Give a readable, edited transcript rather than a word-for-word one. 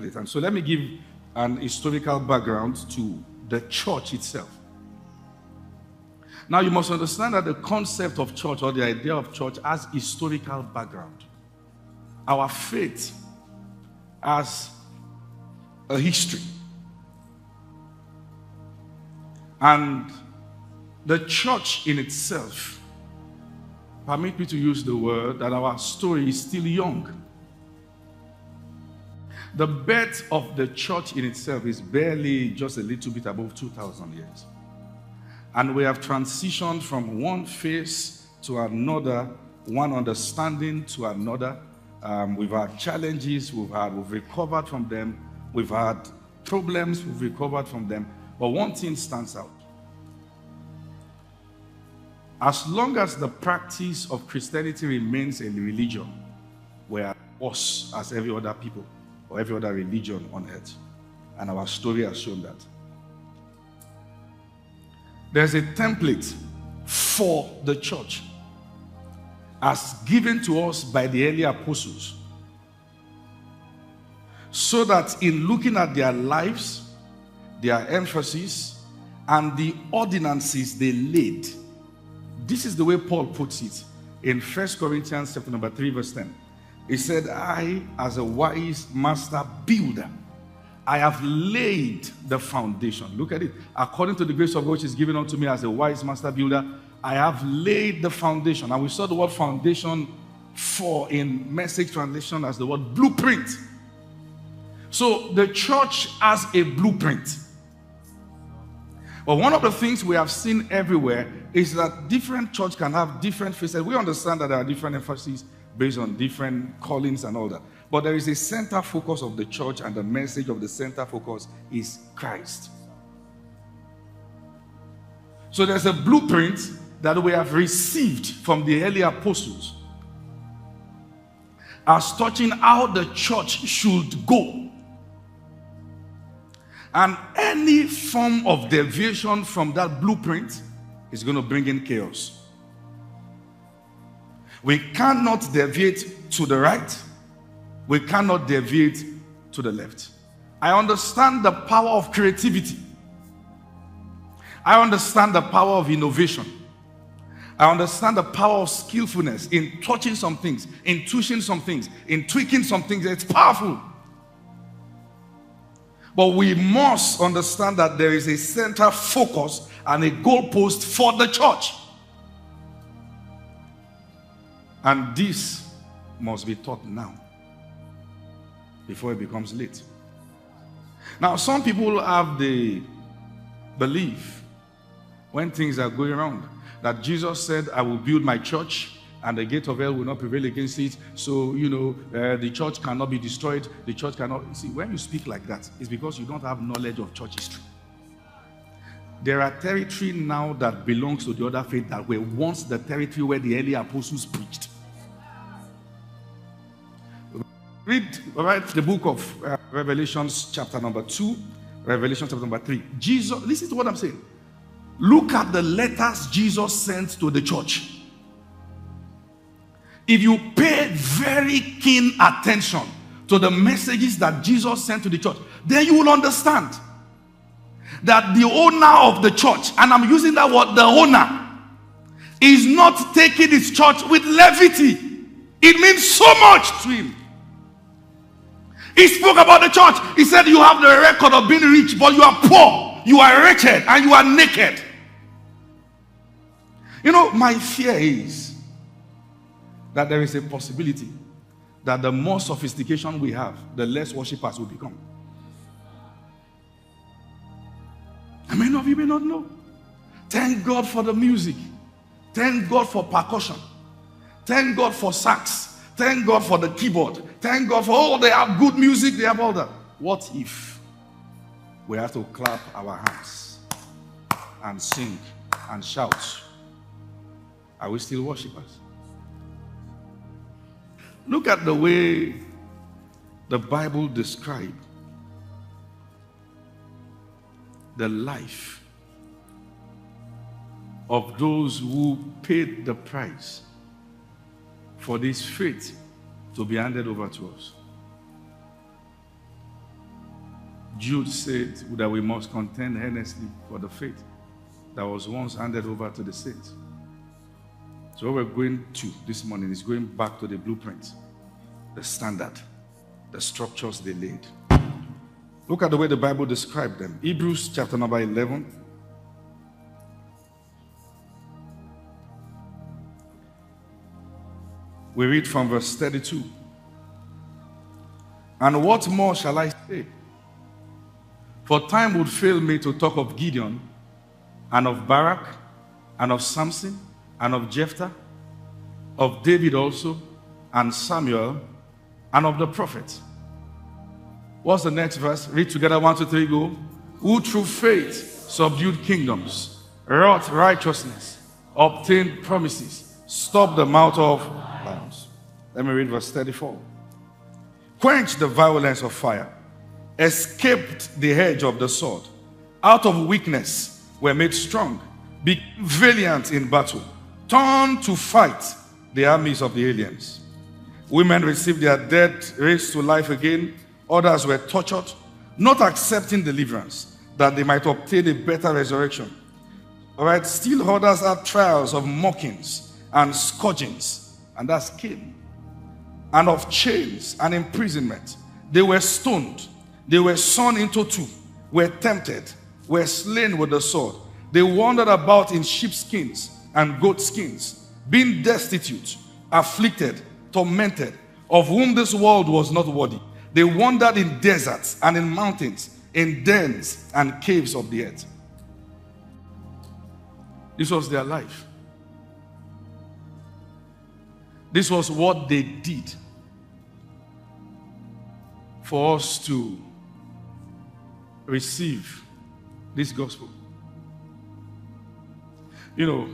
template. And so let me give an historical background to the church itself. Now, you must understand that the concept of church or the idea of church has historical background. Our faith has a history. And the church in itself, permit me to use the word, that our story is still young. The birth of the church in itself is barely just a little bit above 2,000 years. And we have transitioned from one phase to another, one understanding to another. We've had challenges, we've recovered from them. We've had problems, we've recovered from them. But one thing stands out. As long as the practice of Christianity remains a religion, we are worse as every other people or every other religion on earth. And our story has shown that. There's a template for the church as given to us by the early apostles, so that in looking at their lives, their emphasis, and the ordinances they laid, this is the way Paul puts it in 1 Corinthians chapter number 3 verse 10. He said, I, as a wise master builder, I have laid the foundation. Look at it. According to the grace of God which is given unto me as a wise master builder, I have laid the foundation. And we saw the word foundation for in Message translation as the word blueprint. So the church has a blueprint. But one of the things we have seen everywhere is that different churches can have different faces. We understand that there are different emphases based on different callings and all that. But there is a center focus of the church, and the message of the center focus is Christ. So there's a blueprint that we have received from the early apostles as touching how the church should go. And any form of deviation from that blueprint is going to bring in chaos. We cannot deviate to the right. We cannot deviate to the left. I understand the power of creativity. I understand the power of innovation. I understand the power of skillfulness in touching some things, in twitching some things, in tweaking some things. It's powerful. But we must understand that there is a center focus and a goalpost for the church. And this must be taught now, before it becomes late. Now, some people have the belief, when things are going wrong, that Jesus said, I will build my church and the gate of hell will not prevail against it. So, the church cannot be destroyed. The church cannot. See, when you speak like that, it's because you don't have knowledge of church history. There are territory now that belongs to the other faith that were once the territory where the early apostles preached. Read the book of Revelations chapter number 2, Revelation chapter number 3. Jesus, listen to what I'm saying. Look at the letters Jesus sent to the church. If you pay very keen attention to the messages that Jesus sent to the church, then you will understand that the owner of the church, and I'm using that word, the owner, is not taking his church with levity. It means so much to him. He spoke about the church. He said, you have the record of being rich, but you are poor, you are wretched, and you are naked. My fear is that there is a possibility that the more sophistication we have, the less worshippers will become. And many of you may not know. Thank God for the music. Thank God for percussion. Thank God for sax. Thank God for the keyboard. Thank God for they have good music, they have all that. What if we have to clap our hands and sing and shout? Are we still worshipers? Look at the way the Bible describes the life of those who paid the price for this faith to be handed over to us. Jude said that we must contend earnestly for the faith that was once handed over to the saints. So what we're going to this morning is going back to the blueprint, the standard, the structures they laid. Look at the way the Bible described them. Hebrews chapter number 11. We read from verse 32. And what more shall I say? For time would fail me to talk of Gideon, and of Barak, and of Samson, and of Jephthah, of David also, and Samuel, and of the prophets. What's the next verse? Read together, 1, 2, 3, go. Who through faith subdued kingdoms, wrought righteousness, obtained promises, stopped the mouth of lions. Let me read verse 34. Quenched the violence of fire, escaped the edge of the sword, out of weakness were made strong, became valiant in battle, turned to fight the armies of the aliens. Women received their dead raised to life again. Others were tortured, not accepting deliverance, that they might obtain a better resurrection. All right, still others had trials of mockings and scourgings, and that's kin, and of chains and imprisonment. They were stoned, they were sawn into two, were tempted, were slain with the sword. They wandered about in sheepskins and goatskins, being destitute, afflicted, tormented, of whom this world was not worthy. They wandered in deserts and in mountains, in dens and caves of the earth. This was their life. This was what they did for us to receive this gospel. You know,